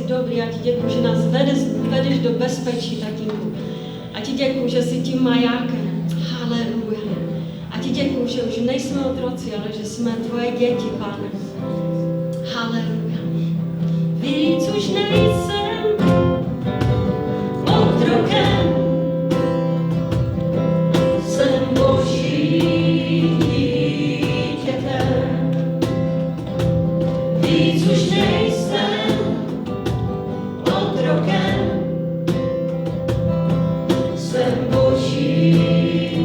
dobrý, já ti děkuji, že nás vedeš do bezpečí, tatínku. A ti děkuji, že jsi tím majákem. Haleluja. A ti děkuji, že už nejsme otroci, ale že jsme tvoje děti, Pane. Haleluja. Víc už nejsem otrokem, jsem Boží dítětem. Víc už nejsem otrokem, jsem Boží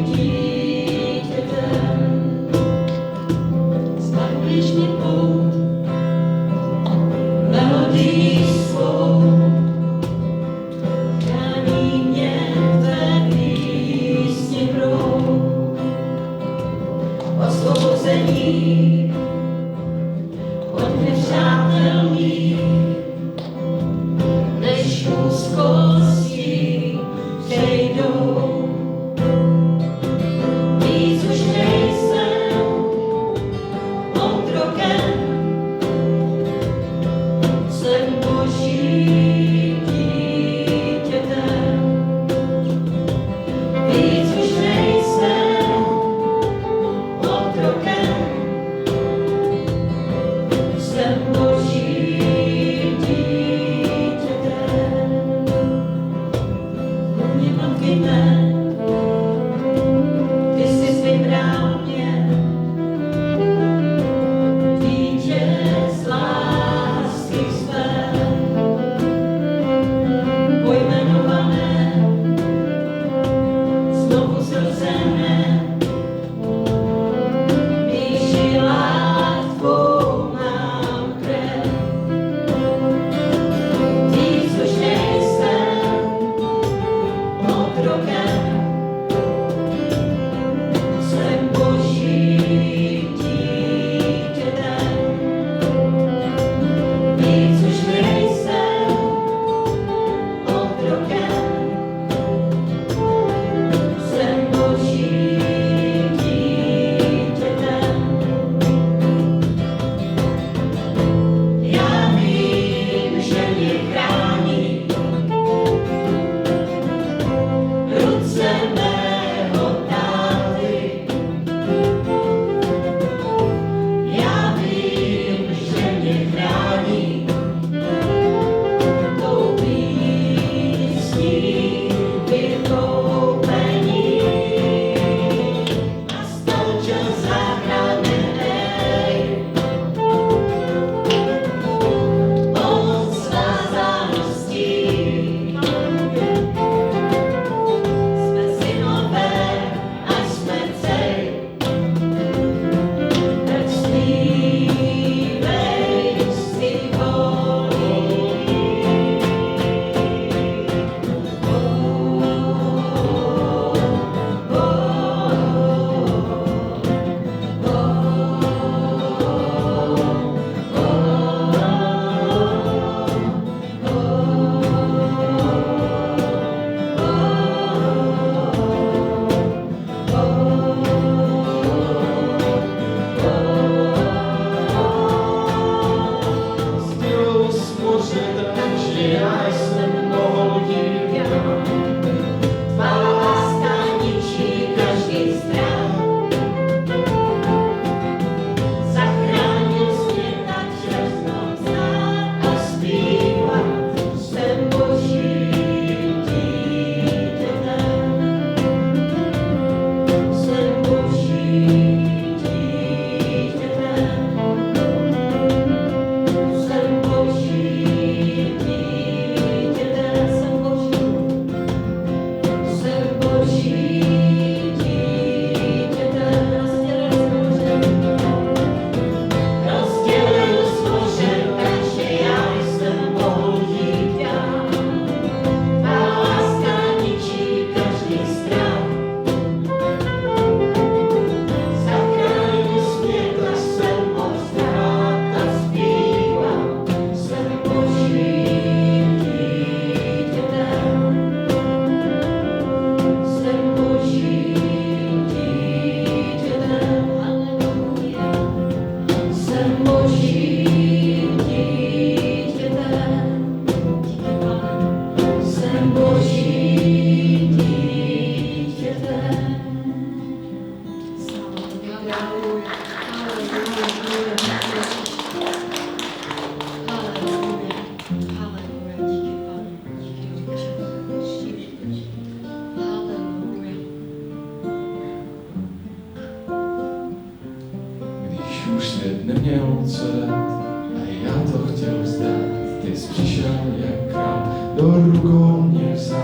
dítětem. Zbavuješ mě pout melodií svou, už svět neměl co dát a já to chtěl vzdát. Ty jsi přišel jak král, do rukou mě vzal.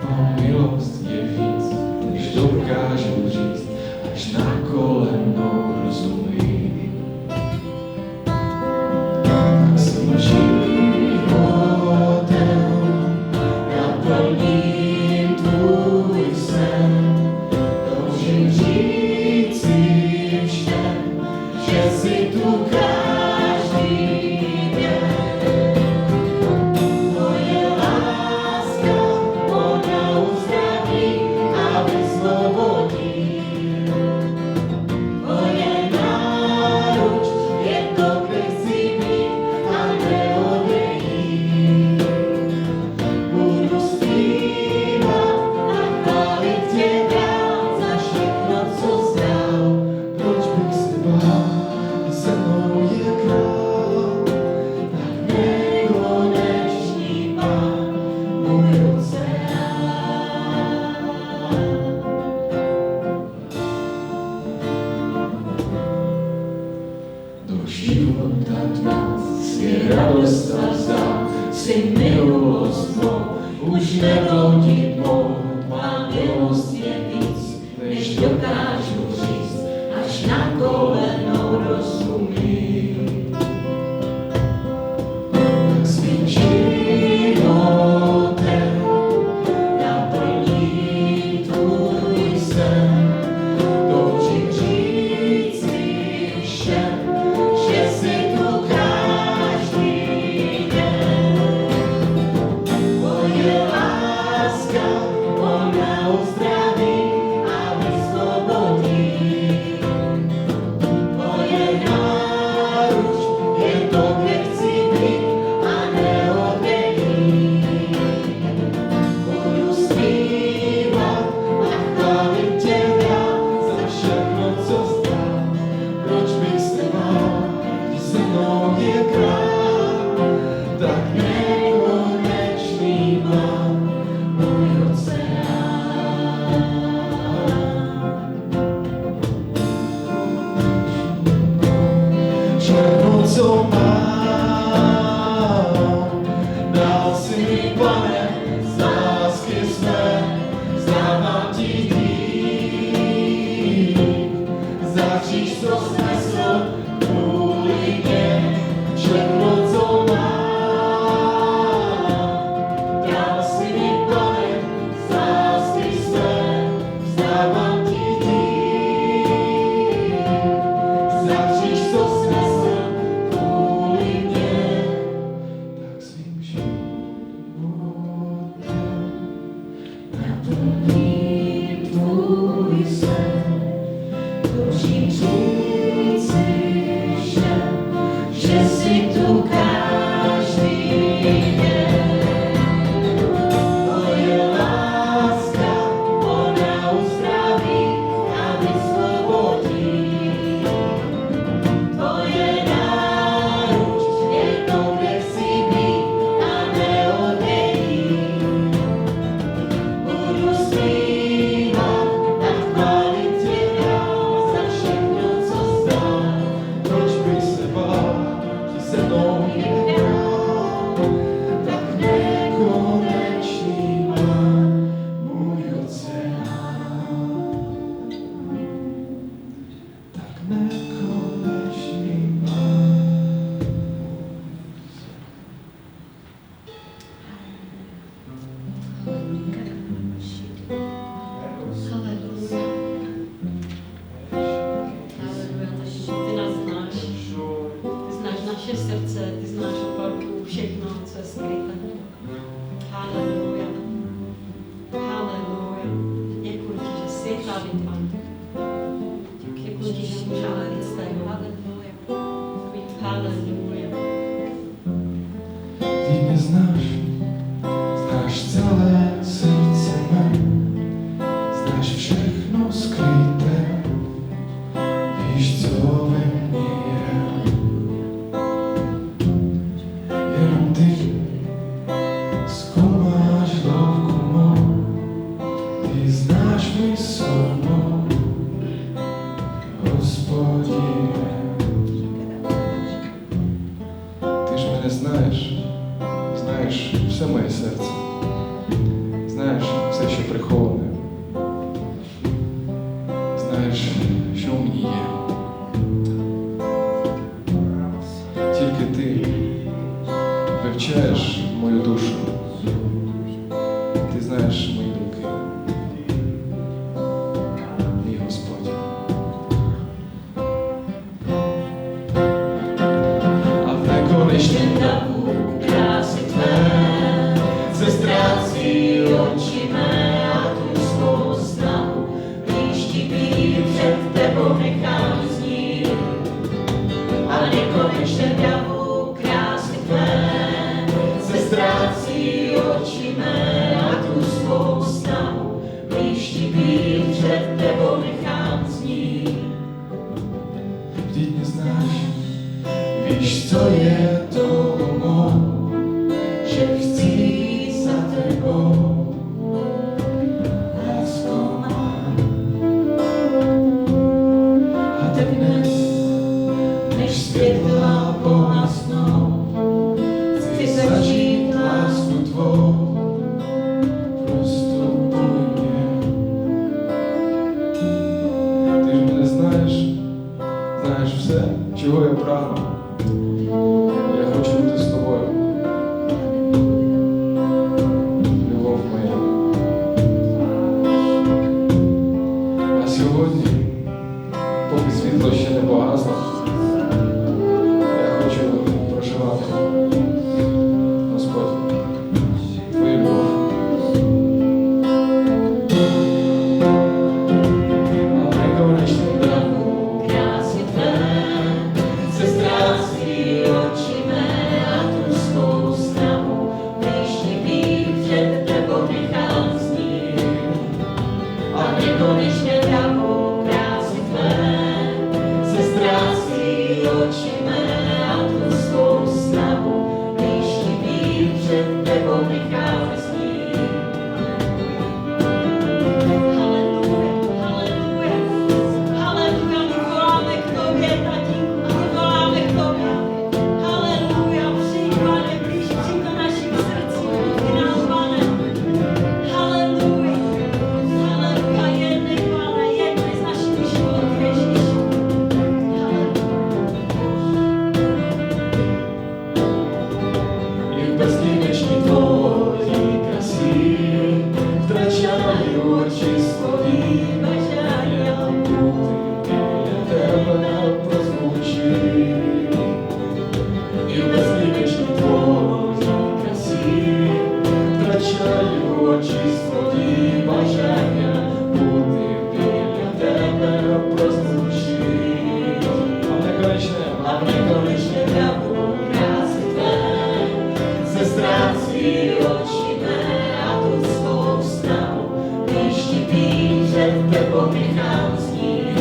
Tvá milost je víc, než dokážu říct, až na kolenou rozumí. Tak jsem životem, naplním tvůj sen. Toužím říct si všem, že jsi tu každý den. Tvoje láska, ona uzdraví a vysvobodí. Tvoje náruč je to, kde chci být a neodejít. Budu zpívat a chválit tě dál za všechno, co zdál. Proč bych se bál, když se mnou je král, tak nekonečný Pán, můj oceán. Do života v nás si radost a vzdát, si milost mou, už nebloudit mou. Má milost je víc, než tebou nechám znít.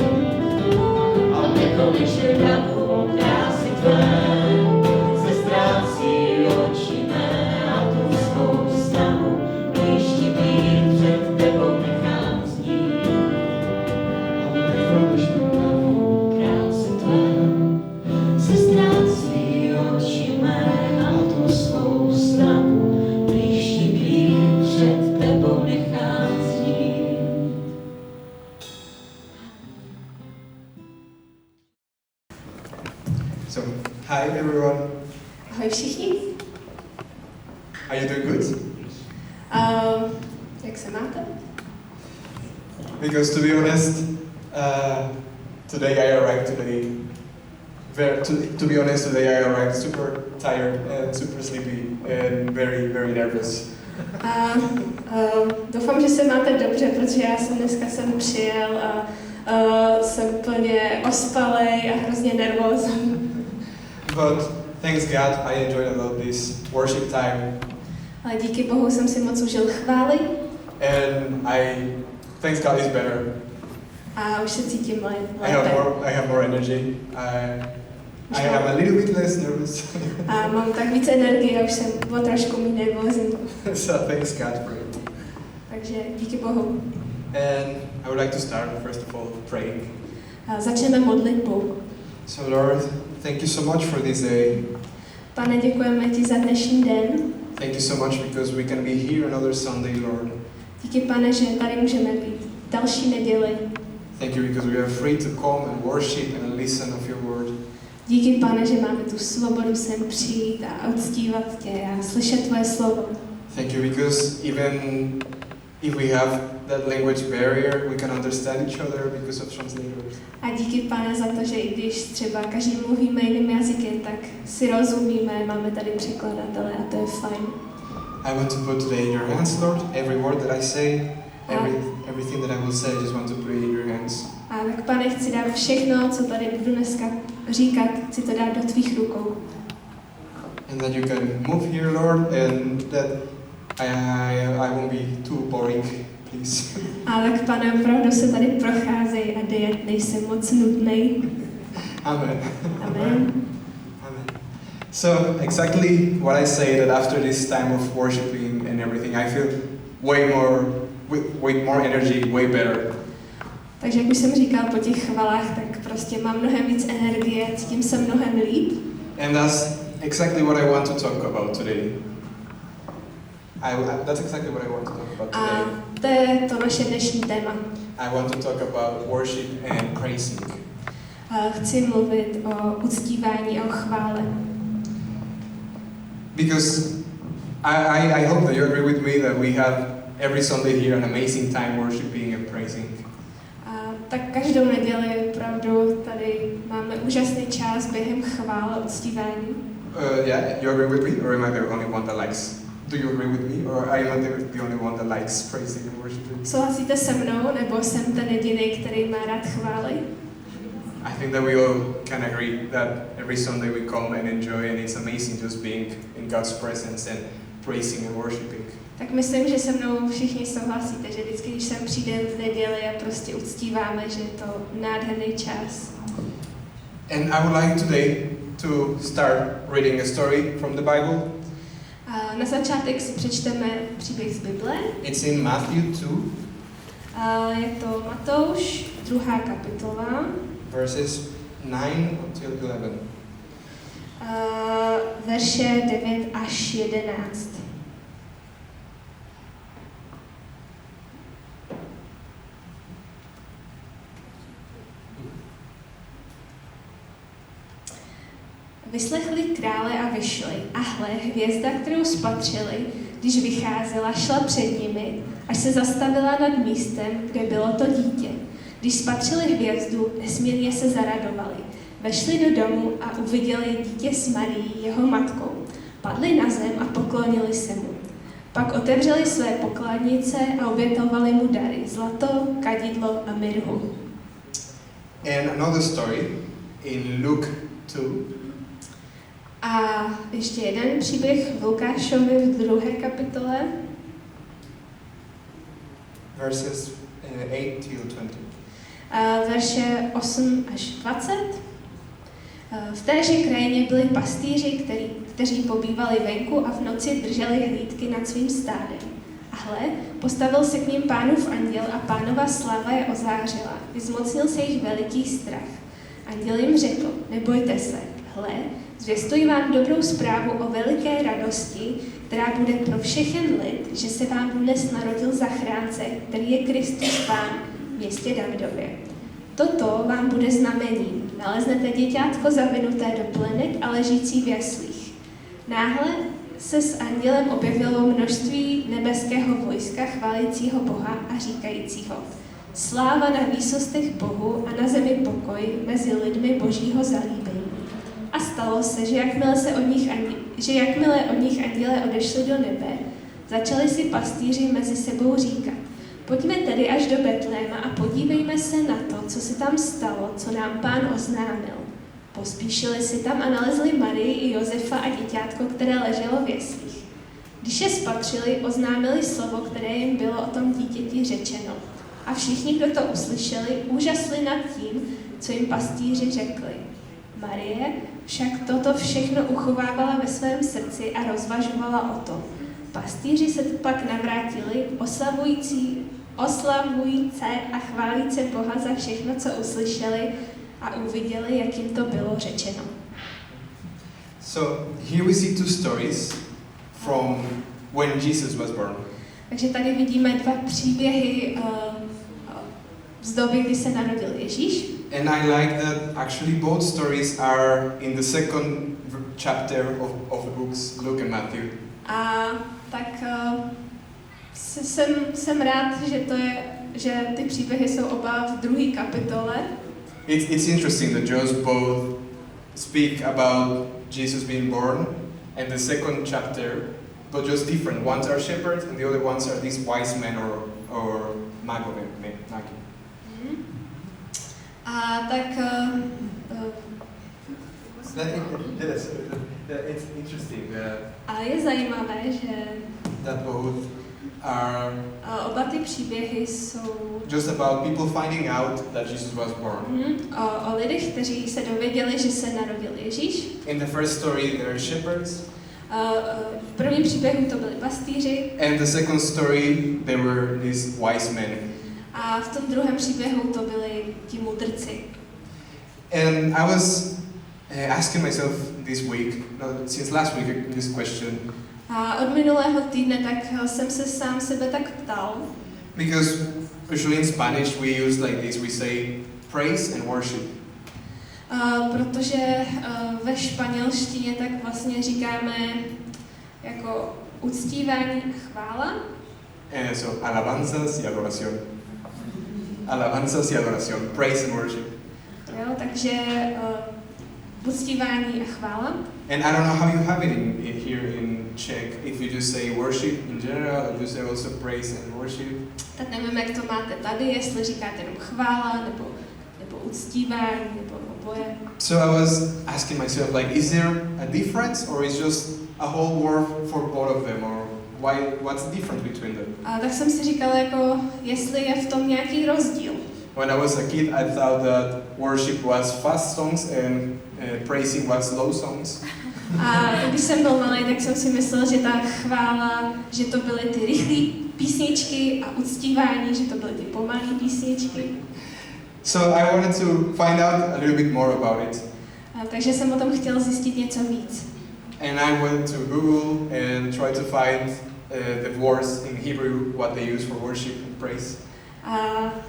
A nekonečně davu krásy tvé se ztrácí oči mé a tu svou snahu blíž ti být před tebou nechám znít. A nekonečně davu krásy tvé se ztrácí oči mé a tu svou snahu blíž ti být před tebou nechám znít. So, hi everyone. Ahoj všichni. Are you doing good? Jak se máte? Because to be honest, today I arrived to be honest, today I arrived super tired and super sleepy and very nervous. Doufám, že se máte dobře, protože já jsem dneska sem přijel a jsem plně ospalej a hrozně nervózní. But thanks God, I enjoyed a lot this worship time. Ale díky Bohu jsem si moc užil chvály And thanks God is better. a už se cítím I have more energy. I am a little bit less nervous. A mám tak víc energie a už jsem o trošku méně nervózní. So thanks God for it. Takže díky Bohu. And I would like to start first of all praying. A začneme modlitbou. So Lord, thank you so much for this day. Pane, děkujeme ti za dnešní den. Thank you so much because we can be here another Sunday, Lord. Díky, Pane, že tady můžeme být další neděli. Thank you because we are free to come and worship and listen of your word. Díky, Pane, že máme tu svobodu sem přijít a uctívat tě a slyšet tvoje slovo. Thank you because even if we have that language barrier, we can understand each other because of translators. A díky, Pane, za to, že i když třeba každý mluvíme jiným jazykem, tak si rozumíme, máme tady překladatele a to je fajn. I want to put today in your hands, Lord, every word that I say, everything that I will say, I just want to put it in your hands. A tak, Pane, chci dát všechno, co tady budu dneska říkat, chci to dát do tvých rukou. And that you can move here, Lord, and that I won't be too boring, please. A tak, Pane, opravdu se tady procházej a dej, nejsem moc nudnej. Amen. Amen. Amen. So exactly what I say, that after this time of worshiping and everything, I feel way more energy, way better. Takže jak už jsem říkal, po těch chvalách, tak prostě mám mnohem víc energie, cítím se mnohem líp. And that's exactly what I want to talk about today. That's exactly what I want to talk about A today. to je to naše dnešní téma. I want to talk about worship and praising. Chci mluvit o uctívání a o chvále. Because I hope that you agree with me that we have every Sunday here an amazing time worshiping and praising. Tak každou neděli opravdu tady máme úžasný čas během chvál a uctívání. Yeah, you agree with me, or am I the only one that likes? Do you agree with me, or I am the only one that likes praising and worshiping? Souhlasíte se mnou, nebo jsem ten jediný, který má rád chvály? I think that we all can agree that every Sunday we come and enjoy, and it's amazing just being in God's presence and praising and worshiping. Tak myslím, že se mnou všichni souhlasíte, že vždycky, když sem přijdeme v neděli a prostě uctíváme, že je to nádherný čas. And I would like today to start reading a story from the Bible. A na začátek si přečteme příběh z Bible. It's in Matthew 2. Je to Matouš, 2. kapitola. Verses 9 until 11. Verše 9 až 11. Vyslechli krále a vyšli, a hle, hvězda, kterou spatřili, když vycházela, šla před nimi, až se zastavila nad místem, kde bylo to dítě. Když spatřili hvězdu, nesmírně se zaradovali. Vešli do domu a uviděli dítě s Marií, jeho matkou. Padli na zem a poklonili se mu. Pak otevřeli své pokladnice a obětovali mu dary, zlato, kadidlo a mirhu. And another story in Luke 2. A ještě jeden příběh v Lukášovi v 2. kapitole. Verses 8 till 20. Verše 8 až 20. V téže krajině byli pastýři, kteří pobývali venku a v noci drželi hlídky nad svým stádem. A hle, postavil se k ním Pánův anděl a Pánova sláva je ozářila. Vyzmocnil se jich veliký strach. Anděl jim řekl, nebojte se, hle, zvěstuji vám dobrou zprávu o veliké radosti, která bude pro všechen lid, že se vám dnes narodil zachránce, který je Kristus Pán v městě Davidově. Toto vám bude znamením. Naleznete děťátko zavinuté do plenek a ležící v jaslích. Náhle se s andělem objevilo množství nebeského vojska chválícího Boha a říkajícího: Sláva na výsostech Bohu a na zemi pokoj mezi lidmi Božího zalíbení. A stalo se, že jakmile od nich andělé odešli do nebe, začali si pastýři mezi sebou říkat: Pojďme tedy až do Betléma a podívejme se na to, co se tam stalo, co nám Pán oznámil. Pospíšili si tam a nalezli Marii i Josefa a děťátko, které leželo v jeslích. Když je spatřili, oznámili slovo, které jim bylo o tom dítěti řečeno. A všichni, kdo to uslyšeli, úžasli nad tím, co jim pastýři řekli. Marie však toto všechno uchovávala ve svém srdci a rozvažovala o tom. Pastýři se pak navrátili, oslavujíce a chválíce Boha za všechno, co uslyšeli a uviděli, jak jim to bylo řečeno. So here we see two stories from when Jesus was born. Takže tady vidíme dva příběhy z doby, kdy se narodil Ježíš. And I like that actually both stories are in the second chapter of the books Luke and Matthew. A tak jsem rád, že ty příběhy jsou oba v druhé kapitole. It's interesting that Joes both speak about Jesus being born and the second chapter, but just different. Ones are shepherds and the other ones are these wise men or magi. A tak it's interesting a je zajímavé, že that both are oba ty příběhy jsou just about people finding out that Jesus was born. O lidech, kteří se dověděli, že se narodil Ježíš. In the first story there are shepherds. V prvním příběhu to byli pastýři. And the second story there were these wise men. A v tom druhém příběhu to byli ti mudrci. And I was asking myself this week, since last week, this question. A od minulého týdne tak jsem se sám sebe tak ptal. Because usually in Spanish we use like this, we say praise and worship. Protože ve španělštině tak vlastně říkáme jako uctívání a chvála. So alabanzas y adoración. Alabanzas y adoración, praise and worship. Jo, takže uctívání a chvála. And I don't know how you have it here in Czech, if you just say worship in general, or you say also praise and worship. Tak nevím, jak to máte tady, jestli říkáte jenom chvála, nebo uctívání, nebo oboje. So I was asking myself, like, is there a difference, or is just a whole word for both of them, or what's the difference between them? A tak jsem si říkala, jako, jestli je v tom nějaký rozdíl. When I was a kid, I thought that worship was fast songs and praising was slow songs. A když jsem byl malý, tak jsem si myslel, že ta chvála, že to byly ty rychlé písničky a uctívání, že to byly ty pomalé písničky. So I wanted to find out a little bit more about it. Takže jsem o tom chtěl zjistit něco víc. And I went to Google and tried to find the words in Hebrew, what they use for worship and praise. A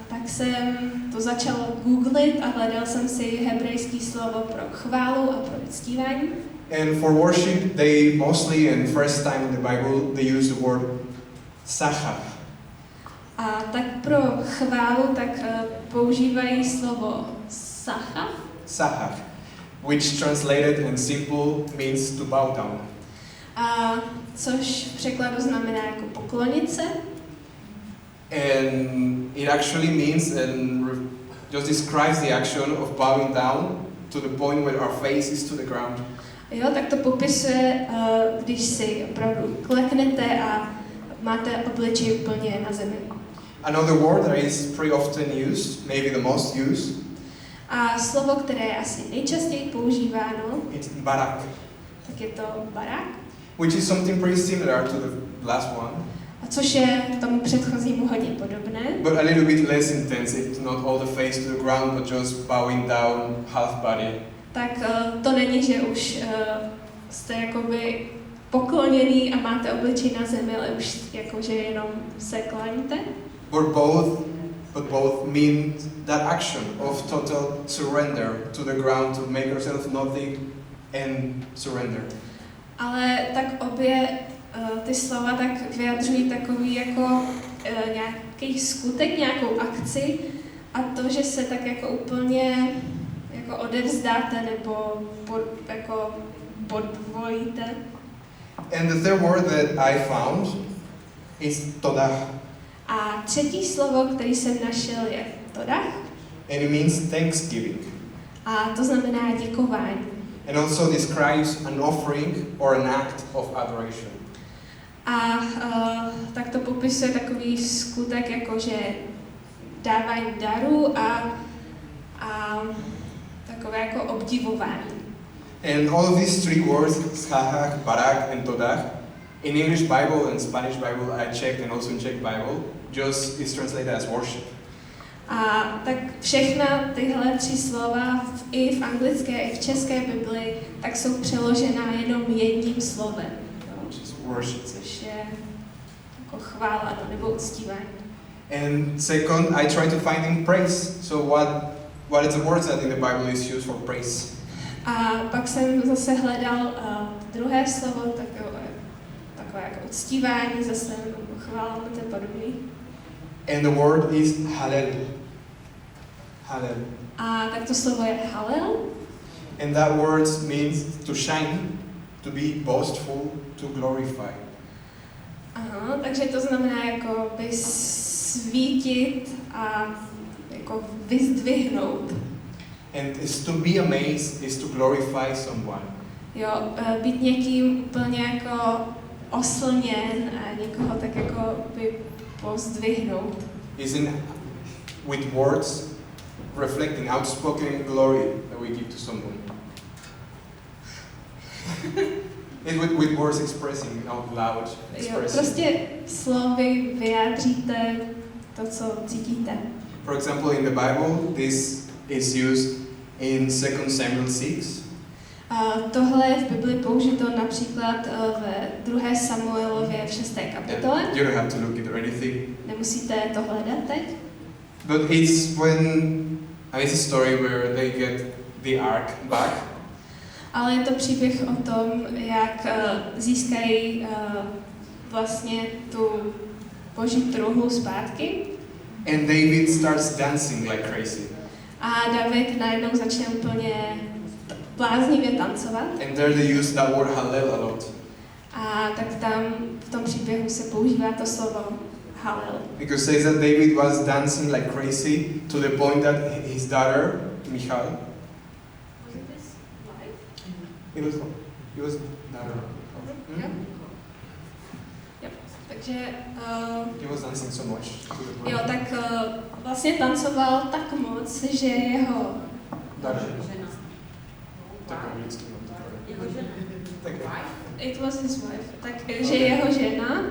tak jsem to začal googlit a hledal jsem si hebrejský slovo pro chválu a pro uctívání. And for worship, they mostly, and first time in the Bible, they use the word sachar. A tak pro chválu tak používají slovo sachar. Sachar, which translated in simple means to bow down. A což v překladu znamená jako poklonit se. And it actually means and just describes the action of bowing down to the point where our face is to the ground. Jo, tak to popisuje, když si opravdu kleknete a máte obličej úplně na zemi. Another word that is pretty often used, maybe the most used, A slovo, které je asi nejčastěji používáno, it's barak, tak je to barák, which is something pretty similar to the last one, a což je tomu předchozímu hodně podobné, but a little bit less intense. It's not all the face to the ground, but just bowing down, half body. tak to není, že už jste jakoby pokloněný a máte obličej na zemi, ale už jakože jenom se kláníte. But both mean that action of total surrender to the ground, to make yourself nothing and surrender. Ale tak obě ty slova tak vyjadřují takový jako nějaký skutek, nějakou akci a to, že se tak jako úplně jako odevzdáte nebo podvolíte. And the third word that I found is todah. A třetí slovo, který jsem našel, je todah. And it means thanksgiving. A to znamená děkování. And also describes an offering or an act of adoration. A tak to popisuje takový skutek, jako že dávání daru a takové jako obdivování. And all of these three words, schachach, barak, and todah, in English Bible and Spanish Bible I checked, and also in Czech Bible, just is translated as worship. A tak všechna tyhle tři slova i v anglické, i v české Bibli, tak jsou přeložená jenom jedním slovem. Which is worship. Což je jako chvála nebo uctívání. And second, I try to find in praise. So what is the word that in the Bible is used for praise? A pak jsem zase hledal druhé slovo, takové jako uctívání, zase chvála, to je podobný. And the word is hallel. Hallel. A tak to slovo je halel. And that word means to shine, to be boastful, to glorify. Aha, takže to znamená jako by svítit a jako vyzdvihnout. And is to be amazed is to glorify someone. Jo, být někým úplně jako oslněn a někoho tak jako by pozdvihnout. Isn't with words reflecting outspoken glory that we give to someone. It's with words expressing out loud, Jo, expressing. prostě slovy vyjádříte to, co cítíte. For example, in the Bible, this is used in 2 Samuel 6. Tohle je v Bibli použito například ve 2. Samuelově v 6. kapitole. You don't have to look it or anything. Nemusíte to hledat teď. But it's it's a story where they get the ark back. Ale je to příběh o tom, jak získají vlastně tu boží truhlu zpátky. And David starts dancing like crazy. A David najednou začne úplně bláznivě tancovat. And there they use that word hallel a lot. A tak tam v tom příběhu se používá to slovo halel. Because it says that David was dancing like crazy to the point that his daughter, Michal, it was daughter. Hmm? Yep. Takže He was dancing so much to the point. jo, tak vlastně tancoval tak moc, že jeho Daughter. Žena. Takový vždycky mám to pravda. Jeho žena. Tak. it was his wife, takže jeho žena.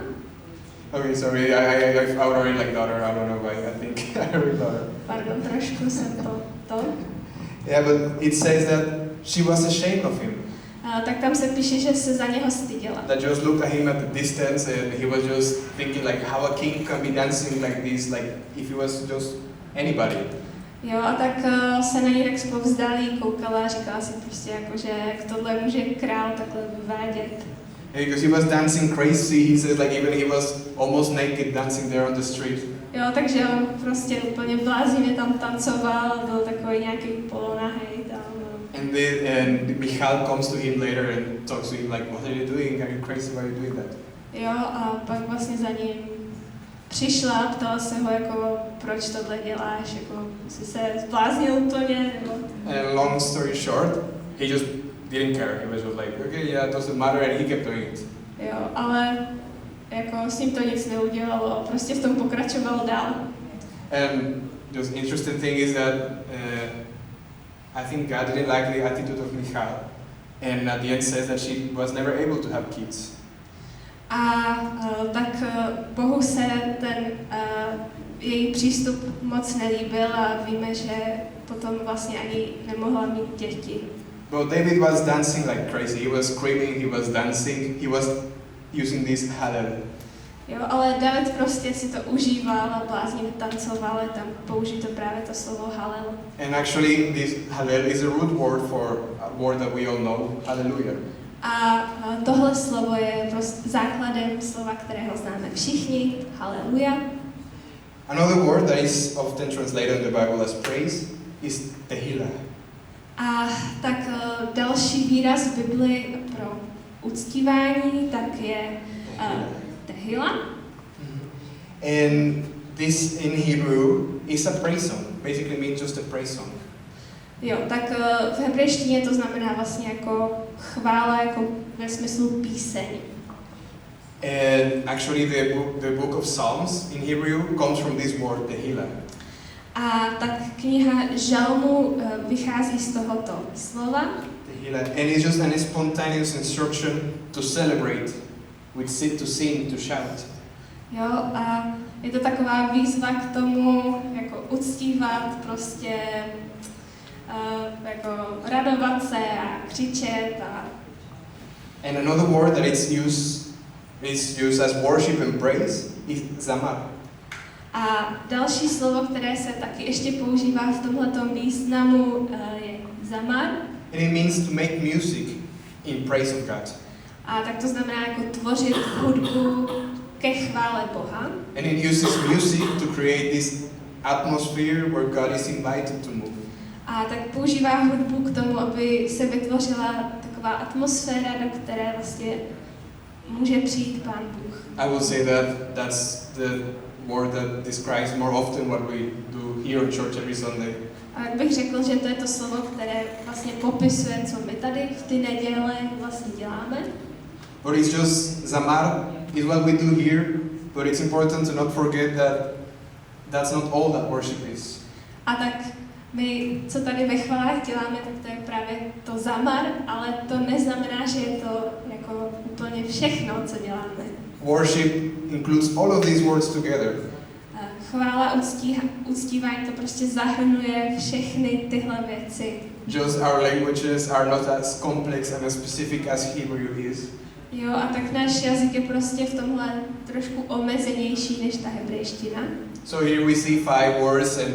Okay, sorry, I already like daughter, I don't know why, I think I read daughter. Pardon, trošku jsem to. Yeah, but it says that she was ashamed of him. Tak tam se píše, že se za něho styděla. That just looked at him at the distance and he was just thinking like how a king can be dancing like this, like if he was just anybody. Jo, a tak se na něj tak zpovzdálí, koukala a říkala si prostě jako, že jak tohle může král takhle vyvádět. Because he was dancing crazy, he says like even he was almost naked dancing there on the street. Jo, takže on prostě úplně bláznivě tam tancoval, byl takový nějaký polonahej tam. And Michal comes to him later and talks to him like, what are you doing? Are you crazy? Why are you doing that? Jo, a pak vlastně za ním přišla, ptala se ho jako, proč tohle děláš, jako jsi se zbláznil úplně, nebo... And long story short, he just didn't care. He was just like, okay, yeah, it doesn't matter, and he kept doing it. Jo, ale jako s ním to nic neudělalo, prostě v tom pokračoval dál. And the interesting thing is that I think God didn't like the attitude of Michal, and at the end says that she was never able to have kids. Tak Bohu se ten její přístup moc nelíbil a víme, že potom vlastně ani nemohla mít děti. But David was dancing like crazy. He was screaming, he was dancing, he was using this hallel. Jo, ale David prostě si to užíval a bláznivě tancoval, je tam použito právě to slovo halel. And actually this hallel is a root word for a word that we all know, hallelujah. A tohle slovo je prostě základem slova, kterého známe všichni, haleluja. Another word that is often translated in the Bible as praise is tehillah. A tak další výraz v Bibli pro uctívání tak je tehila. And this in Hebrew is a praise song. Basically means just a praise song. Jo, tak v hebrejštině to znamená vlastně jako chvála, jako ve smyslu píseň. And actually the book of Psalms in Hebrew comes from this word tehillah. A tak kniha Žalmu vychází z tohoto slova. Tehillah. And it's just a spontaneous instruction to celebrate, to sing, to shout. Jo, a je to taková výzva k tomu, jako uctívat, prostě jako radovat se a křičet a... And another word that is used as worship and praise is zamar. A další slovo, které se taky ještě používá v tomhletom významu, je zamar. And it means to make music in praise of God. A tak to znamená jako tvořit hudbu ke chvále Boha. And it uses music to create this atmosphere where God is invited to move. A tak používá hudbu k tomu, aby se vytvořila taková atmosféra, do které vlastně může přijít Pán Bůh. I will say that that's the word that describes more often what we do here in church every Sunday. A jak bych řekl, že to je to slovo, které vlastně popisuje, co my tady v ty neděle vlastně děláme. But it's just zamar is what we do here, but it's important to not forget that that's not all that worship is. A tak my, co tady ve chválách děláme, tak to je právě to zamar, ale to neznamená, že je to jako úplně všechno, co děláme. Worship includes all of these words together. Chvála, uctívání to prostě zahrnuje všechny tyhle věci. Just our languages are not as complex and as specific as Hebrew is. Jo, a tak náš jazyk je prostě v tomhle trošku omezenější než ta hebrejština. So here we see 5 words and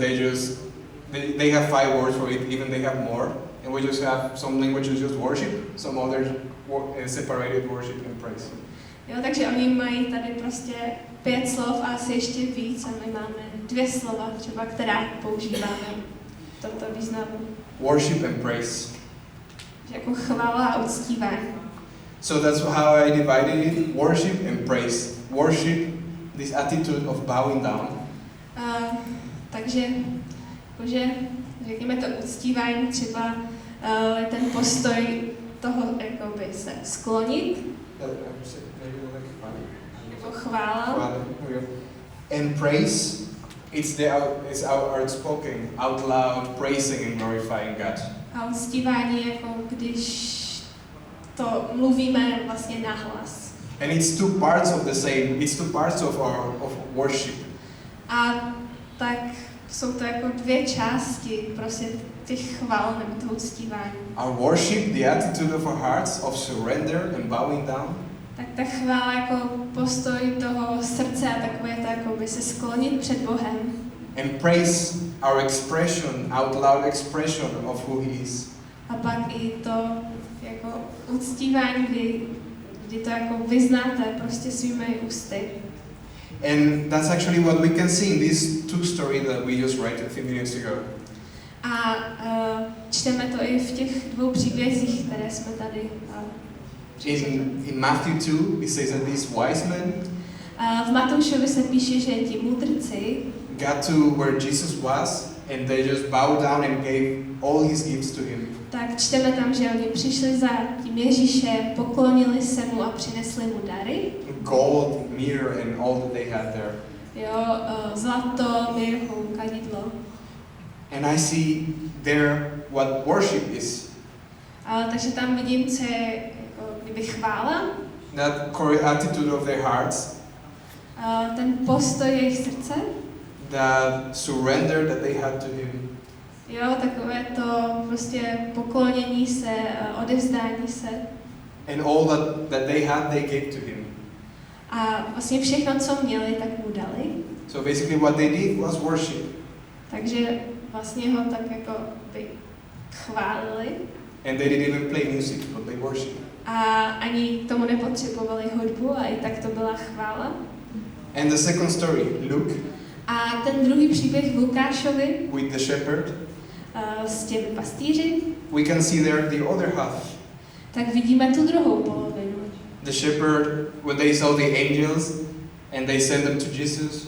they have 5 words for it, even they have more. And we just have some languages just worship, some others separated worship and praise. Jo, takže oni mají tady prostě 5 slov a asi ještě víc a my máme 2 slova třeba, která používáme v tomto významu. Worship and praise. Jako chvála a uctívání. So that's how I divided it, worship and praise. Worship, this attitude of bowing down. Takže, jakože, řekněme to uctívání třeba ten postoj toho, jakoby se sklonit. Jako chvála. And praise, it's our outspoken, out loud praising and glorifying God. A uctívání jako když to mluvíme vlastně nahlas. And it's 2 parts of the same. It's 2 parts of worship. A tak jsou to jako 2 části prostě těch chvál nebo toho uctívání. Our worship, the attitude of our hearts of surrender and bowing down. Tak ta chvála jako postoj toho srdce a takové to jako by se sklonit před Bohem. And praise, our expression, out loud expression of who He is. A pak i to jako uctívání, kdy to jako vyznáte prostě svými ústy. And that's actually what we can see in these 2 stories that we just read a few minutes ago. A čteme to i v těch 2 příbězích, které jsme tady In Matthew 2, it says that these wise men v Matoušovi se píše, že ti mudrci got to where Jesus was and they just bowed down and gave all his gifts to him. Tak čteme tam, že oni přišli za tím Ježíšem, poklonili se mu a přinesli mu dary. Gold, myrrh, and all that they had there. Jo, zlato, mirhu, kadidlo. And I see there what worship is. Takže tam vidím, co je jako kdyby chvála. That correct attitude of their hearts. Ten postoj jejich srdce. That surrender that they had to him. Jo, takové to prostě poklonění se, odevzdání se. And all that they had, they gave to him. A vlastně všechno, co měli, tak mu dali. So basically what they did was worship. Takže vlastně ho tak jako by chválili. And they didn't even play music, but they worship. A ani k tomu nepotřebovali hudbu a i tak to byla chvála. And the second story, Luke. A ten druhý příběh v Lukášovi With the shepherd, s těmi pastýři, we can see there the other half. tak vidíme tu druhou polovinu. The shepherd, when they saw the angels and they sent them to Jesus,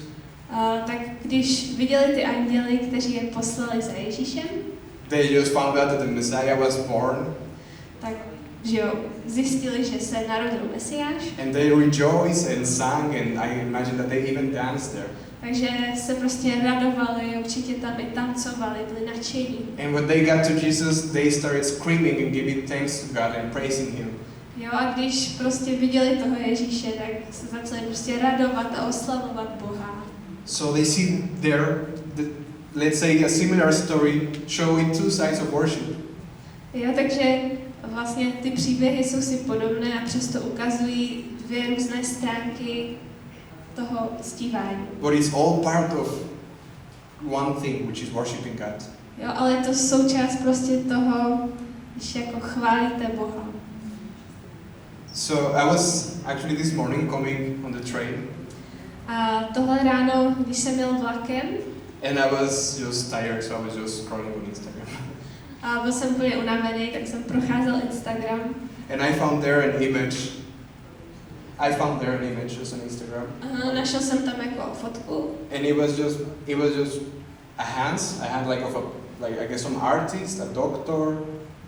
Tak když viděli ty anděly, kteří je poslali za Ježíšem, they just found out that the Messiah was born, tak že jo, zjistili, že se narodil Mesiáš. and they rejoiced and sang, and I imagine that they even danced there. Takže se prostě radovali, určitě tam i tancovali, byli nadšení. And when they got to Jesus, they started screaming and giving thanks to God and praising him. Jo, a když prostě viděli toho Ježíše, tak se začali prostě radovat a oslavovat Boha. So they see there, let's say a similar story showing two sides of worship. Jo, takže vlastně ty příběhy jsou si podobné a přesto ukazují dvě různé stránky toho uctívání. But it's all part of one thing, which is worshiping God. Jo, ale je to součást prostě toho, když jako chválíte Boha. So I was actually this morning coming on the train, A tohle ráno, když jsem jel vlakem, and I was just tired, so I was just scrolling on Instagram. a byl jsem úplně unavený, tak jsem procházel Instagram. And I found there an image. Just on Instagram. Našel jsem tam jako fotku. And it was just a hands. I had like I guess some artist, a doctor,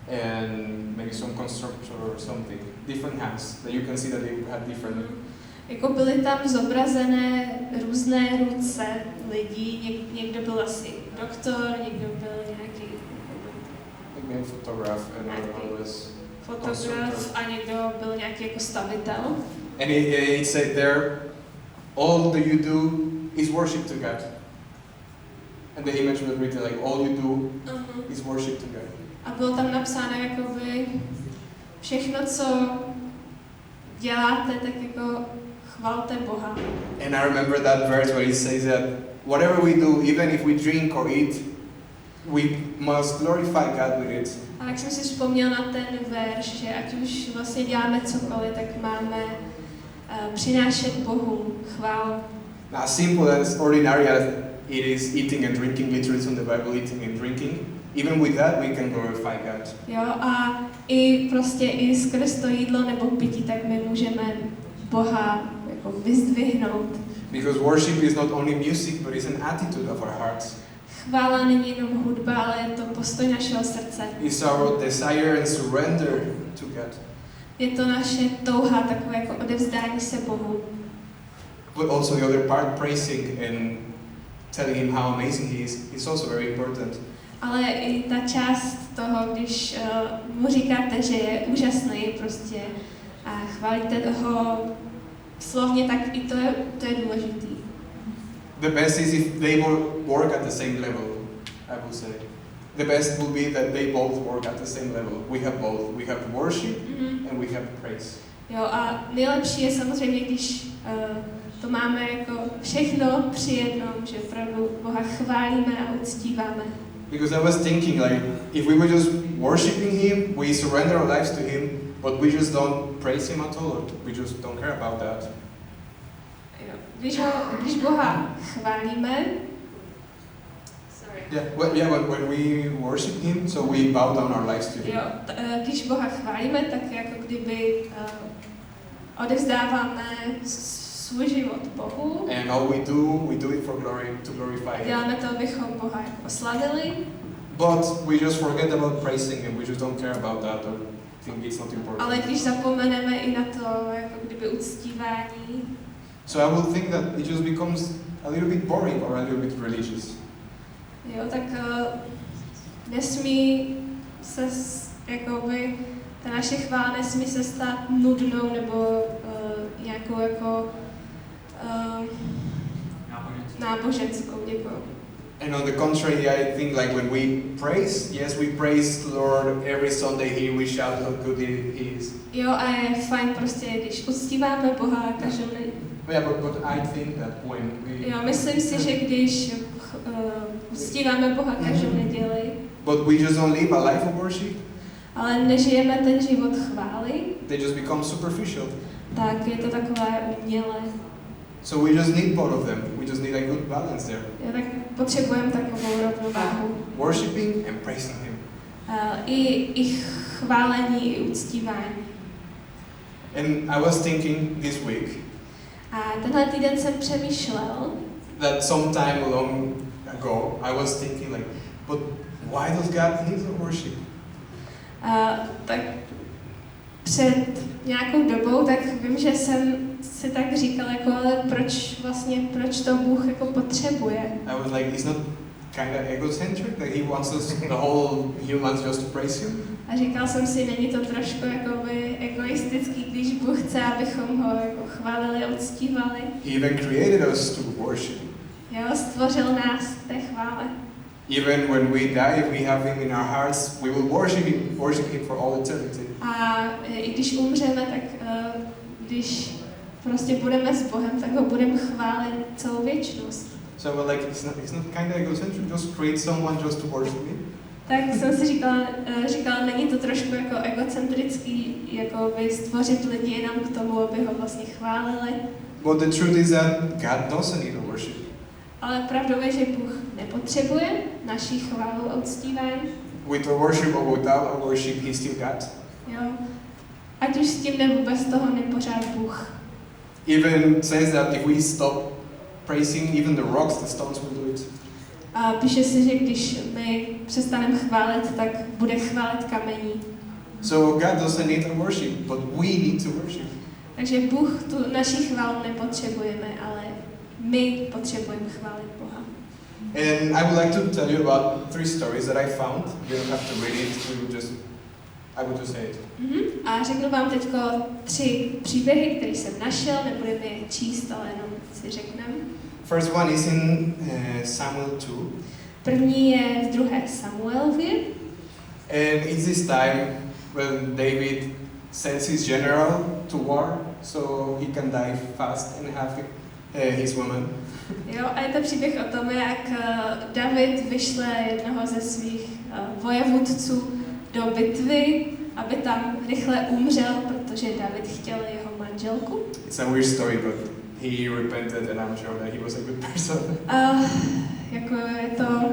and maybe some constructor or something. Different hands that you can see that they had different. Jako byly tam zobrazené různé ruce lidí, někdo byl asi doktor, někdo byl nějaký Maybe a photograph, and another was fotograf a někdo byl nějaký jako stavitel. And it said there, all that you do is worship to God. And the image was written like, all you do is worship to God. A bylo tam napsáno jakoby všechno, co děláte, tak jako chvalte Boha. And I remember that verse where it says that whatever we do, even if we drink or eat, we must glorify God with it. A jak jsem si vzpomněl na ten verš, že ať už vlastně děláme cokoliv, tak máme přinášet Bohu chválu. As simple as ordinary as it is eating and drinking, literally on the Bible, eating and drinking, even with that we can glorify God. Jo, a i skrz to jídlo nebo pití, tak my můžeme Boha jako vyzdvihnout. Because worship is not only music, but it's an attitude of our hearts. Chvála není jenom hudba, ale je to postoj našeho srdce. It's our desire and surrender to God. Je to naše touha, takové jako odevzdání se Bohu. But also the other part, praising and telling him how amazing he is also very important. Ale i ta část toho, když mu říkáte, že je úžasný prostě a chválíte toho slovně, tak i to je důležitý. The best is if they work at the same level, I would say. The best will be that they both work at the same level. We have both. We have worship and we have praise. Jo, a nejlepší je samozřejmě, když to máme jako všechno při jednom, že opravdu Boha chválíme a uctíváme. Because I was thinking, like, if we were just worshiping him, we surrender our lives to him, but we just don't praise him at all, we just don't care about that. Jo, když Boha chválíme, when we worship him, so we bow down our lives to him. jo, když Boha chválíme, tak jako kdyby odevzdáváme svůj život Bohu. And all we do it for glory, to glorify Him. Děláme to, abychom Boha jako oslavili. But we just forget about praising Him. We just don't care about that or think it's not important. Ale když zapomeneme i na to, jako kdyby uctívání, So I will think that it just becomes a little bit boring or a little bit religious. jo, tak nesmí se, jakoby, ta naše chvála nesmí se stát nudnou nebo nějakou jako náboženskou, děkuju. And on the contrary, I think like when we praise, yes, we praise the Lord every Sunday here, we shout how good He is. Jo, a je fajn prostě, když uctíváme Boha každou neděli. Yeah, but I think that when we... Jo, myslím si, že když uctíváme Boha každou neděli, But we just don't live a life of worship, ale nežijeme ten život chvály, they just become superficial. tak je to takové umělé. So we just need both of them. We just need a good balance there. Jo, tak potřebujeme takovou rovnováhu. Worshiping and praising Him. I chválení, i uctívání. And I was thinking this week A tenhle týden jsem přemýšlel, that sometime long ago, I was thinking like, but why does God need to worship? tak před nějakou dobou, tak vím, že jsem si tak říkal, jako, ale proč to Bůh jako potřebuje? I was like, it's not kind of egocentric that He wants us, the whole humans, just to praise Him? A říkal jsem si, není to trošku jakoby egoistický, když Bůh chce, abychom ho jako chválili a uctívali. He even created us to worship. Jo, stvořil nás k té chvále. Even when we die, if we have Him in our hearts, we will worship Him for all eternity. A i když umřeme, tak když prostě budeme s Bohem, tak ho budeme chválit celou věčnost. So we're like, it's not kind of egocentric, just create someone just to worship me. Tak jsem si říkala, není to trošku jako egocentrický, jako stvořit lidi jenom k tomu, aby ho vlastně chválili. But the truth is that God doesn't need a worship. Ale pravdou je, že Bůh nepotřebuje naší chválu a uctívání. With our worship or without our worship, He's still God. Jo. Ať už s tím nebo bez toho nepořád Bůh. Even says that if we stop praising, even the rocks, the stones will do it. A píše se, že když my přestaneme chválit, tak bude chválit kamení. So God doesn't need a worship, but we need to worship. Takže Bůh tu naší chválu nepotřebujeme, ale my potřebujeme chválit Boha. And I would like to tell you about 3 stories that I found. You don't have to read it, I would just say it. A řeknu vám teď 3 příběhy, které jsem našel, nebudeme je číst, ale jenom si řekneme. First one is in Samuel 2. První je v 2. Samuelově. And it's this time when David sends his general to war so he can die fast and have his woman. Jo, a je to příběh o tom, jak David vyšle jednoho ze svých vojevůdců do bitvy, aby tam rychle umřel, protože David chtěl jeho manželku. It's a weird story, but he repented and I'm sure that he was a good person. Jako je to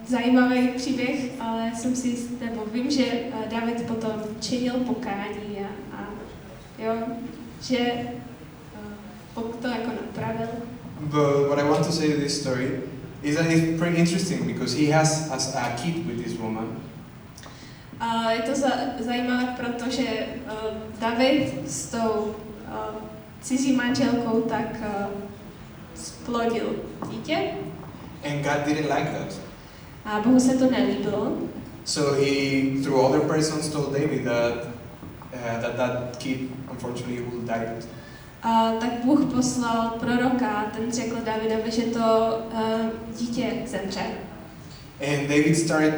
zajímavý příběh, ale jsem si jist, nebo vím, že David potom činil pokání a jo, že to jako napravil. But what I want to say to this story is that it's pretty interesting because he has a kid with this woman. A je to zajímavé, protože David s tou cizí manželkou tak splodil dítě. And God didn't like that. A Bohu se to nelíbilo. So he, through other persons, told David that kid unfortunately will die. A tak Bůh poslal proroka a ten řekl Davidovi, že to dítě zemře. And David started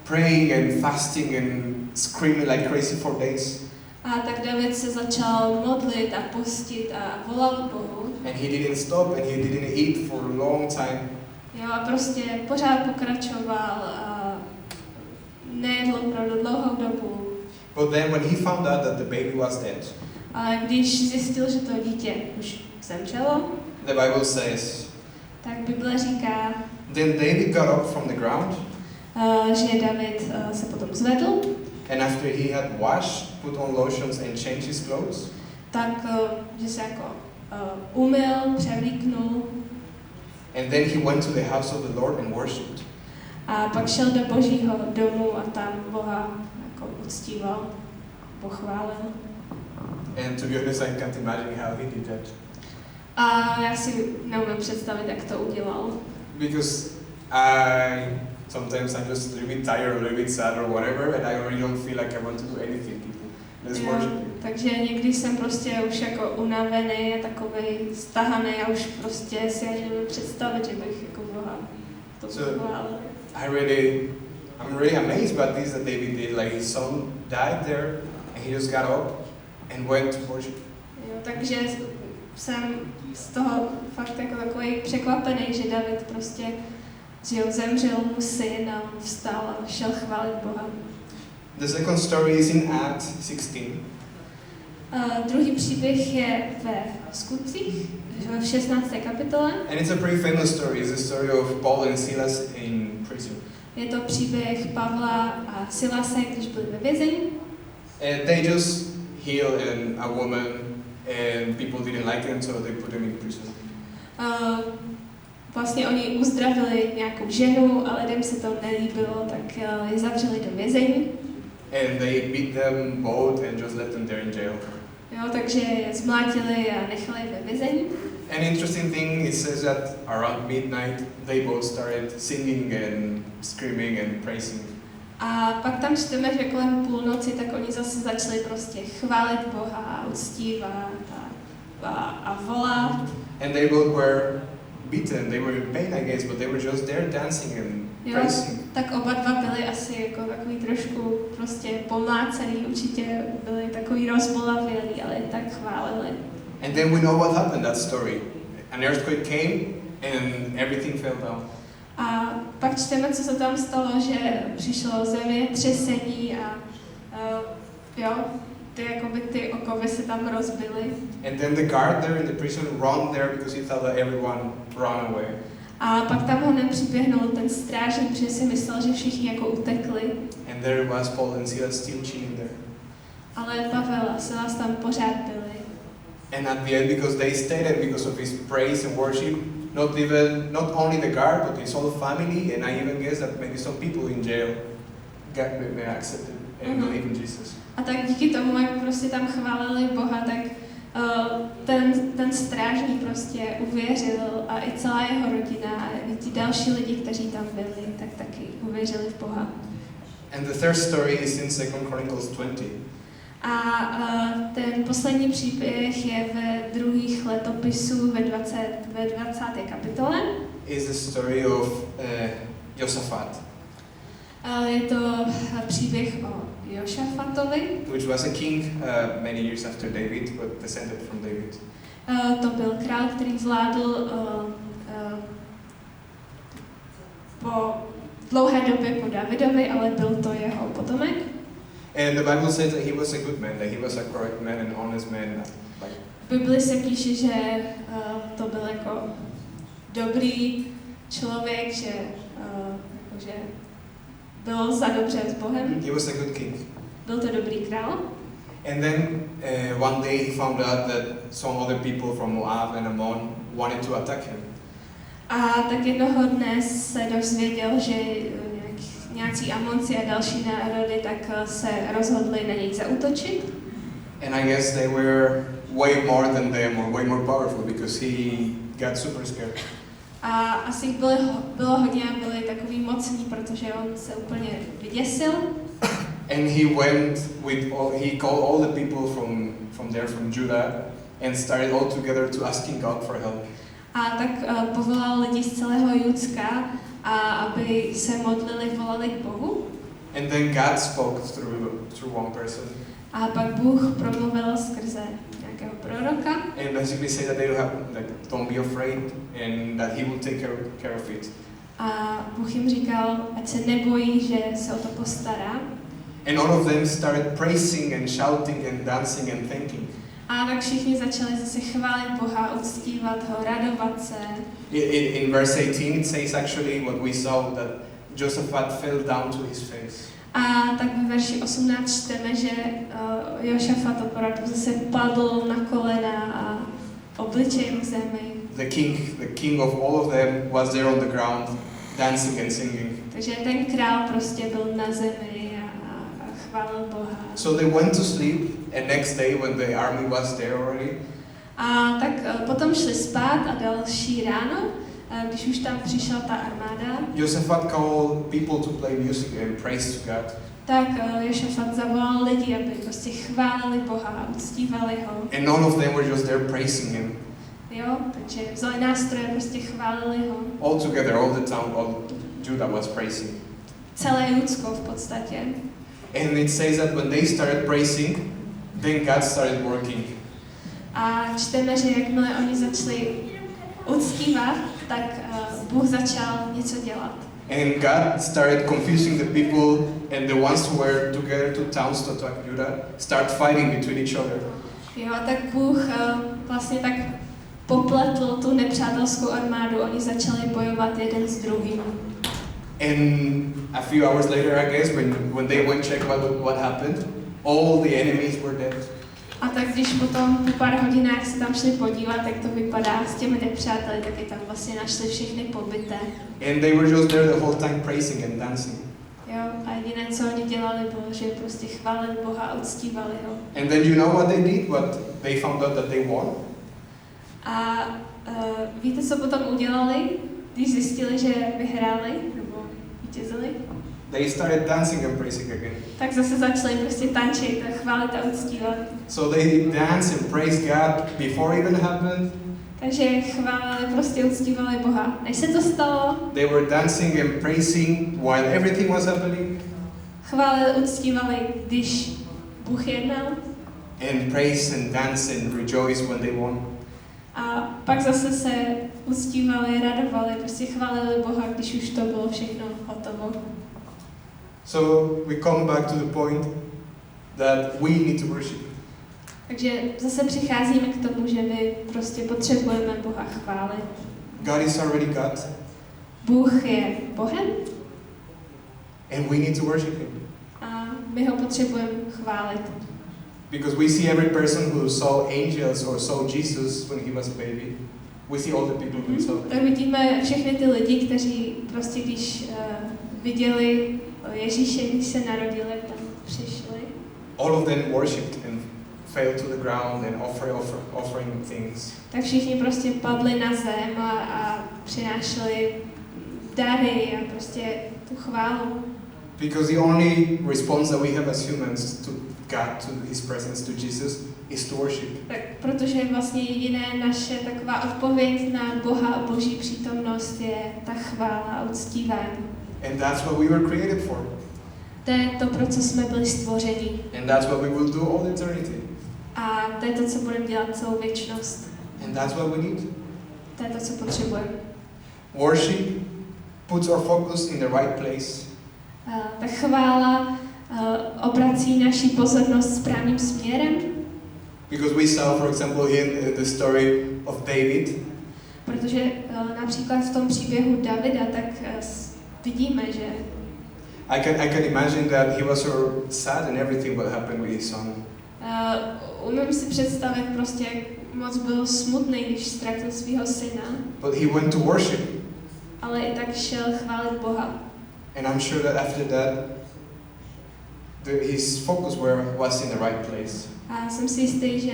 praying and fasting and screaming like crazy for days. A tak David se začal modlit a postit a volal Bohu. And he didn't stop and he didn't eat for a long time. Jo, a prostě pořád pokračoval a nejedl pro dlouhou dobu. But then when he found out that the baby was dead, Ale když zjistil, že to dítě už zemřelo, the Bible says, tak Bible říká, then David got up from the ground, že David se potom zvedl. and after he had washed, put on lotions and changed his clothes, Tak, že se jako umyl, převlíknul and then he went to the house of the Lord and worshipped. a pak šel do Božího domu a tam Boha jako uctíval, pochválil. And to be honest, I can't imagine how he did that. A já si neumím představit, jak to udělal. Because sometimes I'm just a little bit tired, a little bit sad or whatever, and I really don't feel like I want to do anything. Let's worship him. Takže někdy jsem prostě už jako unavený a takovej stahaný a už prostě si ani nemůžu představit, že bych jako Boha to pochválil. I'm really amazed by this that David did. Like his son died there, and he just got up and went to worship. Jo, takže jsem z toho fakt jako takový překvapený, že David prostě, že jo, zemřel mu syn a on vstal a šel chválit Boha. The second story is in Acts 16. Druhý příběh je ve Skutcích, v 16. kapitole. And it's a pretty famous story. It's the story of Paul and Silas in prison. Je to příběh Pavla a Silase, když byli ve vězení. And they just healed a woman, and people didn't like them, so they put them in prison. Vlastně oni uzdravili nějakou ženu a lidem se to nelíbilo, tak je zavřeli do vězení. And they beat them both and just let them there in jail. Jo, takže je zmlátili a nechali ve vězení. An interesting thing, it says that around midnight they both started singing and screaming and praising. A pak tam čteme, že kolem půlnoci, tak oni zase začali prostě chválit Boha a uctívat a volat. And they both were beaten, they were in pain, I guess, but they were just there dancing and praising. Tak oba dva byli asi jako takový trošku prostě pomlácený, určitě byli takový rozbolavělí, ale tak chválili. And then we know what happened, that story. An earthquake came and everything fell down. A pak čteme, co se tam stalo, že přišlo zemětřesení a jo, ty okovy se tam rozbily. And then the guard there in the prison ran there because he thought that everyone ran away. A pak tam ho nepřiběhnul ten strážník, protože si myslel, že všichni jako utekli. And there was Paul and Silas still chilling there. Ale Pavel a Silas tam pořád byli. And at the end, because they stayed and because of his praise and worship, not only the guard, but his whole family, and I even guess that maybe some people in jail got accepted and believe in Jesus. A tak díky tomu, jak prostě tam chválili Boha, tak ten strážník prostě uvěřil a i celá jeho rodina a i ti další lidi, kteří tam byli, tak taky uvěřili v Boha. And the third story is in 2 Chronicles 20. A ten poslední příběh je ve druhých letopisů ve 20. kapitole. Is the story of Josaphat. Je to příběh o Jošafatovi. Which was a king many years after David, but descended from David. To byl král, který vládl po dlouhé době po Davidovi, ale byl to jeho potomek. And the Bible says that he was a good man, that he was a correct man, an honest man. V Bibli se píše, že to byl jako dobrý člověk, že byl za dobře s Bohem. He was a good king. Byl to dobrý král. And then one day he found out that some other people from Moab and Ammon wanted to attack him. A tak jednoho dne se dozvěděl, že nějací Amonci a další národy tak se rozhodli na něj zaútočit. And I guess they were way more than them or way more powerful because he got super scared. A asi jich bylo hodně a byli takový mocní, protože on se úplně vyděsil. And he went he called all the people from Judah and started all together to asking God for help. A tak povolal lidi z celého Judska, a aby se modlili, volali k Bohu. And then God spoke through one person. A pak Bůh promluvil skrze nějakého proroka. And basically said that they don't be afraid and that he will take care of it. A Bůh jim říkal, ať se nebojí, že se o to postará. And all of them started praising and shouting and dancing and thanking. A tak všichni začali zase chválit Boha, uctívat ho, radovat se. In verse 18 it says actually what we saw, that Josaphat fell down to his face. A tak ve verši 18 čteme, že Jošafat opravdu zase padl na kolena obličejem k zemi. The king of all of them was there on the ground, dancing and singing. Takže ten král prostě byl na zemi a chválil Boha. So they went to sleep, and next day when the army was there already, A tak potom šli spát a další ráno, když už tam přišla ta armáda, Josaphat called people to play music and praise to God. tak Josafat zavolal lidi, aby prostě chválili Boha a uctívali ho. And none of them were just there praising him. Jo, takže vzali nástroje, prostě chválili ho. All together, all the town, all Judah was praising. Celé Judsko v podstatě. And it says that when they started praising, then God started working. A čteme, že jakmile oni začali uctívat, tak Bůh začal něco dělat. And God started confusing the people, and the ones who were together, two towns to attack Judah, start fighting between each other. Jo, tak Bůh vlastně tak popletl tu nepřátelskou armádu, oni začali bojovat jeden s druhým. And a few hours later, I guess, when they went check what happened, all the enemies were dead. A tak když potom po pár hodinách se tam šli podívat, jak to vypadá s těmi nepřáteli, tak je tam vlastně našli všechny pobyté. And they were just there the whole time praising and dancing. Jo, a jediné, co oni dělali, bylo, že prostě chválili Boha a uctívali ho. And then you know what they did? What they found out that they won? A víte, co potom udělali, když zjistili, že vyhráli, nebo vítězili? They started dancing and praising again. Tak zase začali prostě tančit a chválit a uctívat. So they danced and praised God before it even happened. Takže chválili, prostě uctívali Boha. Než se to stalo, They were dancing and praising while everything was happening. chválili, uctívali, když Bůh jednal. And praise and dance and rejoice when they won. A pak zase se uctívali, radovali, prostě chválili Boha, když už to bylo všechno hotovo. So we come back to the point that we need to worship. Takže zase přicházíme k tomu, že my prostě potřebujeme Boha chválit. God is already God, Bůh je Bohem and we need to worship Him. a my ho potřebujeme chválit. Because we see every person who saw angels or saw Jesus when he was a baby. We see all the people who saw Tak vidíme všechny ty lidi, kteří prostě když viděli Ježíše, když se narodil, jak tam přišli. all of them worshipped and fell to the ground and offering things. Tak všichni prostě padli na zem a přinášeli dary a prostě tu chválu. Because the only response that we have as humans to God, to His presence, to Jesus, is to worship. Tak protože vlastně jediné naše taková odpověď na Boha a Boží přítomnost je ta chvála a uctívání. And that's what we were created for. To je to, pro co jsme byli stvořeni. And that's what we will do all eternity. A to je to, co budeme dělat celou věčnost. And that's what we need. To je to, co potřebujeme. Worship puts our focus in the right place. Ta chvála obrací naši pozornost správným směrem, Because we saw, for example, here the story of David. protože například v tom příběhu Davida tak vidíme, že I can imagine that he was so sad and everything what happened with his son. umím si představit prostě, jak moc byl smutný, když ztratil svého syna, But he went to worship. ale i tak šel chválit Boha. And I'm sure that after that, his focus was in the right place. A jsem si jistý, že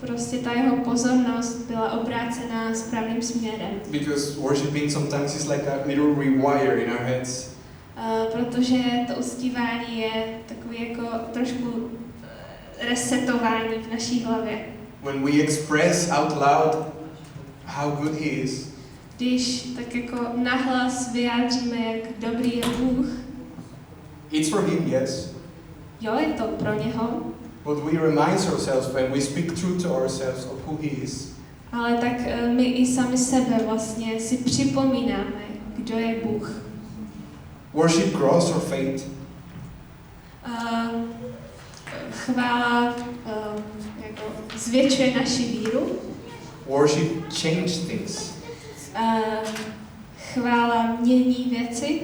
prostě ta jeho pozornost byla obrácená správným směrem. Because worshiping sometimes is like a little rewire in our heads. Protože to uctívání je takový jako trošku resetování v naší hlavě. When we express out loud how good he is, Když tak jako nahlas vyjádříme, jak dobrý je Bůh, it's for him, yes. jo, je to pro něho, But we remind ourselves when we speak truth to ourselves of who he is. ale tak my i sami sebe vlastně si připomínáme, kdo je Bůh. Worship grows our faith. Chvála jako zvětšuje naši víru. Worship changes things. Chvála mění věci.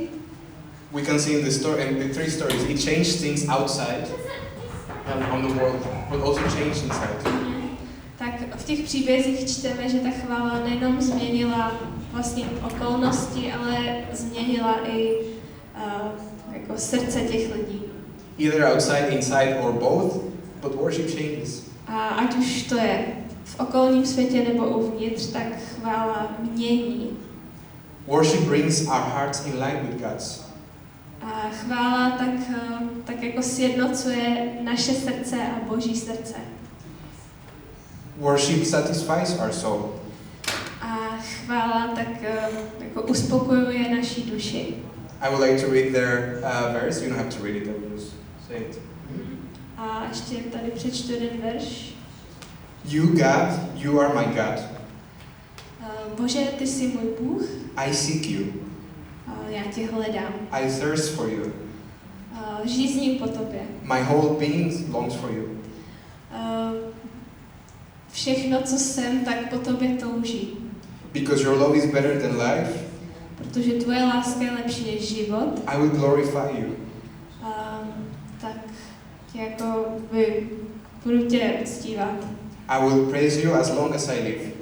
We can see in the story, in the three stories, it changed things outside on the world, but also changed inside. Tak v těch příbězích čteme, že ta chvála nejenom změnila vlastně okolnosti, ale změnila i jako srdce těch lidí. Either outside, inside, or both, but worship changes. A ať už to je v okolním světě nebo uvnitř, tak chvála mění. Worship brings our hearts in line with God's. A chvála tak jako sjednocuje naše srdce a Boží srdce. Worship satisfies our soul. A chvála tak jako uspokojuje naši duši. I would like to read their verse. You don't have to read it, I will just say it. A ještě tady přečtu jeden verš. You, God, you are my God. Bože, ty jsi můj Bůh. I seek you. Já tě hledám. I thirst for you. Žízním po tobě. My whole being longs for you. Všechno, co jsem, tak po tobě touží. Because your love is better than life, Protože tvoje láska je lepší než život. I will glorify you. Tak tě jako budu tě uctívat. I will praise you as long as I live.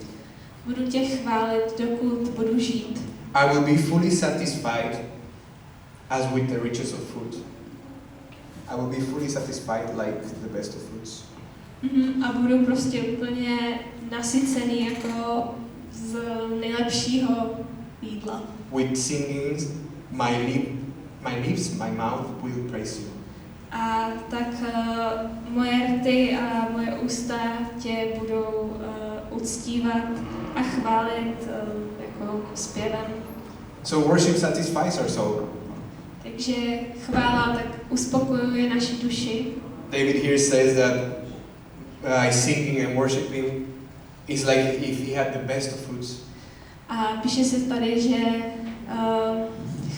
Budu tě chválit, dokud budu žít. I will be fully satisfied as with the riches of food. I will be fully satisfied like the best of foods. A budu prostě úplně nasycený jako z nejlepšího jídla. With singing, my lips, my mouth will praise you. A tak moje rty a moje ústa tě budou uctívat a chválit jako zpěvem. So worship satisfies our soul. Takže chvála tak uspokojuje naši duši. David here says that singing and worshiping is like if he had the best of foods. A píše se tady, že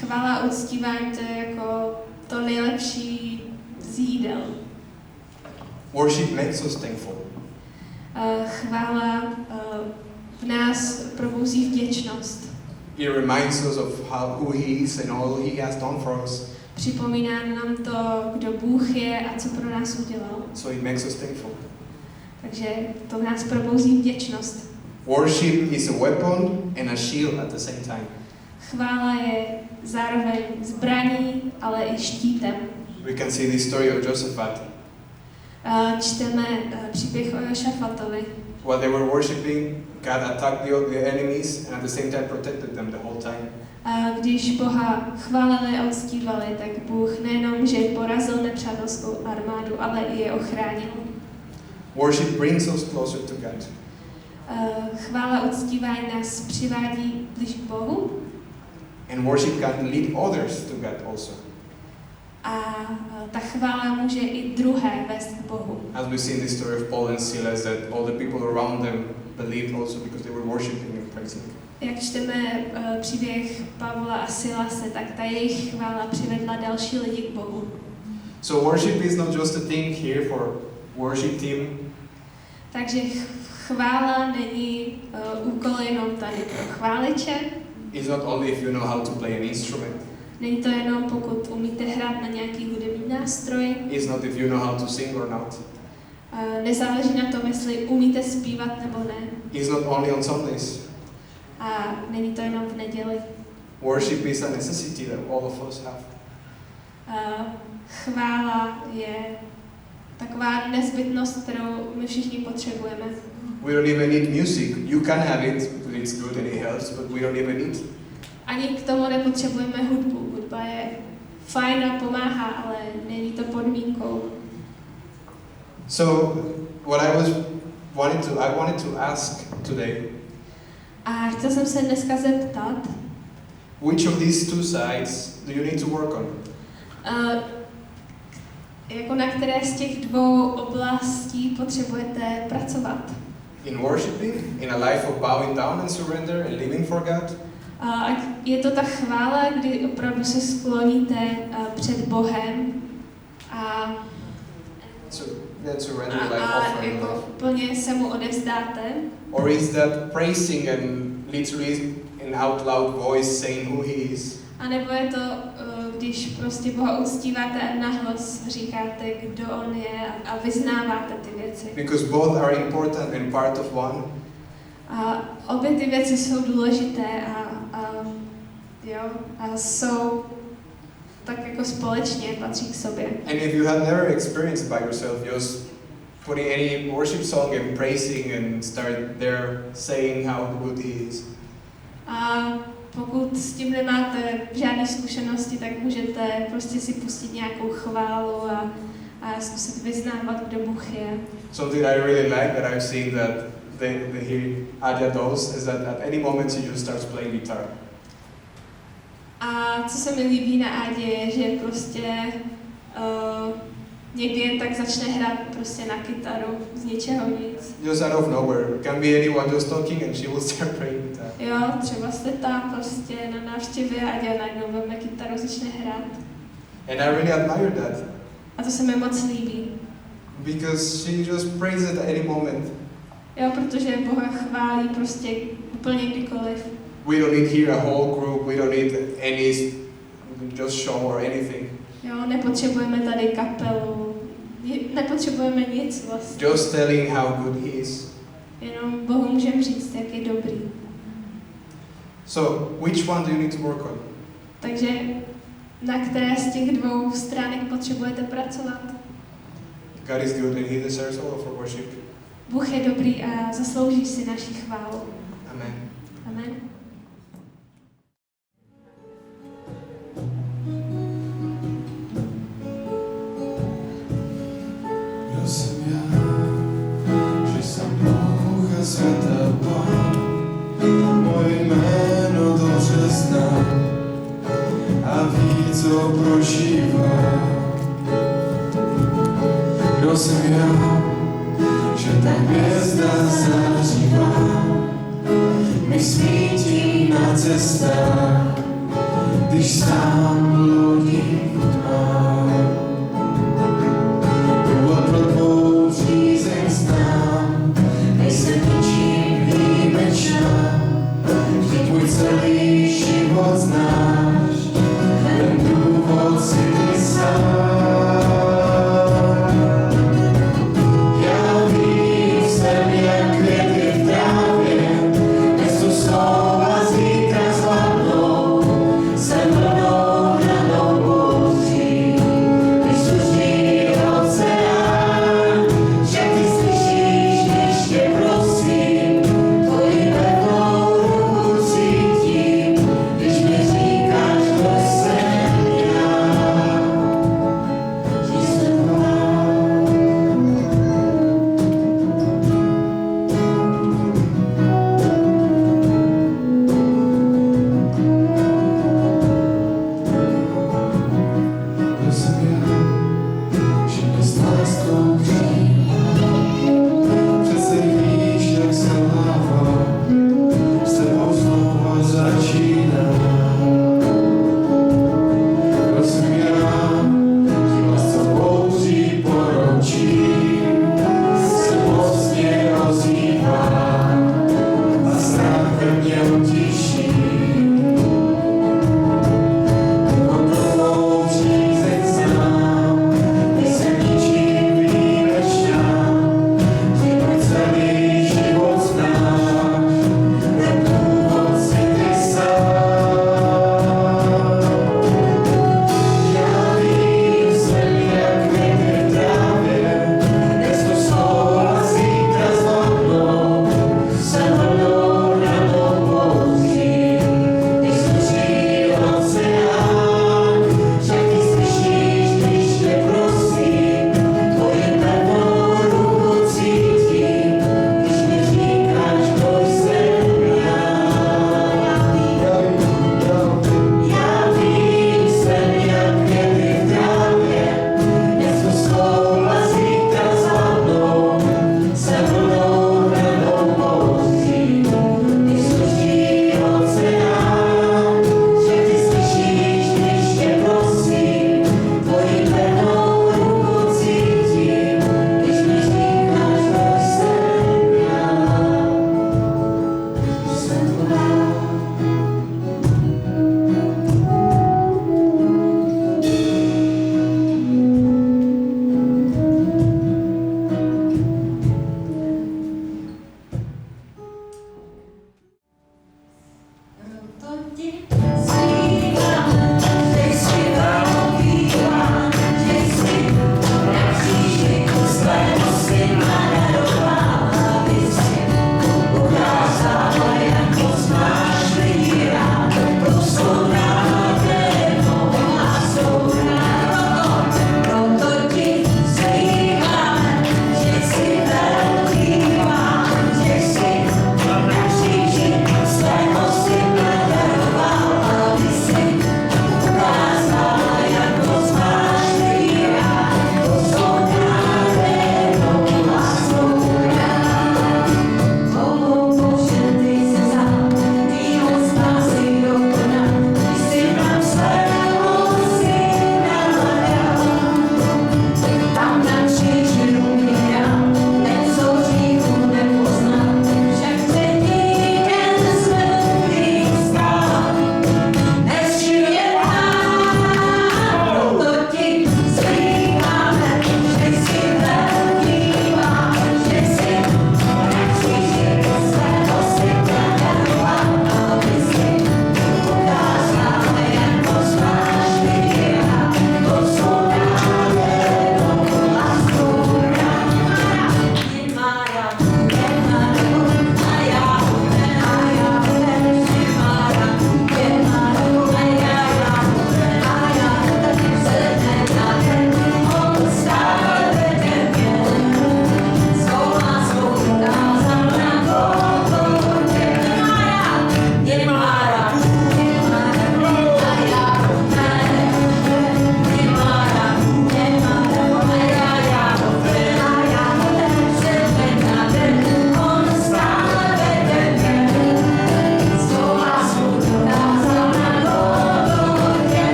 chvála a uctívání to je jako to nejlepší z jídel. Worship makes us thankful. Chvála v nás probouzí vděčnost. It reminds us of who he is and all he has done for us. Připomíná nám to, kdo Bůh je a co pro nás udělal. So it makes us thankful. Takže to v nás probouzí vděčnost. Worship is a weapon and a shield at the same time. Chvála je zároveň zbraní, ale i štítem. We can see the story of Josaphat. Čteme příběh o Jošafatovi. While they were worshiping, God attacked the enemies and at the same time protected them the whole time. Když Boha chválili a uctívali, tak Bůh nejenom, že porazil nepřátelskou armádu, ale i je ochránil. Worship brings us closer to God. Chvála a uctívání nás přivádí blíž k Bohu. And worship can lead others to God also. A ta chvála může i druhé vést k Bohu. As we see in the story of Paul and Silas, that all the people around them believed also because they were worshiping and praising. Jak čteme příběh Pavla a Silase, tak ta jejich chvála přivedla další lidi k Bohu. So worship is not just a thing here for worship team. Takže chvála není úkol jenom tady pro chváliče. It's not only if you know how to play an instrument. Není to jenom pokud umíte hrát na nějaký hudební nástroj. It's not if you know how to sing or not. Nezáleží na tom, jestli umíte zpívat nebo ne. It's not only on Sundays. A není to jenom v neděli. Worship is a necessity that all of us have. Chvála je taková nezbytnost, kterou my všichni potřebujeme. We don't even need music. You can have it, it's good and it helps, but we don't even need. Ani k tomu nepotřebujeme hudbu. Hudba je fajn a pomáhá, ale není to podmínkou. So, what I wanted to ask today. A chtěl jsem se dneska zeptat, which of these two sides do you need to work on? Jako na které z těch dvou oblastí potřebujete pracovat? In worshiping, in a life of bowing down and surrender and living for God? Je to ta chvála, kdy opravdu se skloníte před Bohem a surrender like offering jako plně se mu odevzdáte? Or is that praising and literally in out loud voice saying who he is? A nebo je to, když prostě Boha uctíváte a nahlas říkáte, kdo on je a vyznáváte ty věci. Because both are important and part of one. A obě ty věci jsou důležité a jsou tak jako společně patří k sobě. And if you have never experienced by yourself, just putting any worship song and praising and start there saying how good he is. A pokud s tím nemáte žádné zkušenosti, tak můžete prostě si pustit nějakou chválu a zkusit vyznávat, kdo Bůh je. Something I really like that I've seen that Arteaga does is that at any moment she just starts playing guitar. A co se mi líbí na Ádě je, že prostě někdy jen tak začne hrát prostě na kytaru z ničeho nic. Just out of nowhere. It can be anyone just talking and she will start playing guitar. Jo, třeba jste tam prostě na návštěvě a Ádě najednou veme kytaru, začne hrát. And I really admire that. A to se mi moc líbí. Because she just praises at any moment. Jo, protože Boha chválí prostě úplně kdykoliv. We don't need here a whole group, we don't need any just show or anything. Jo, nepotřebujeme tady kapelu, nepotřebujeme nic vlastně. Just telling how good he is. Jenom Bohu můžeme říct, jak je dobrý. So, which one do you need to work on? Takže na které z těch dvou stránek potřebujete pracovat? God is good and he deserves all of our worship. Bůh je dobrý a zaslouží si naši chválu. Amen. Amen. Kdo jsem já, že jsem Bůh a světa Pán, moje jméno dobře znám a ví, co prožívám. Kdo jsem já, že ta hvězda zahřívá, mi svítí na cestách, když sám lodím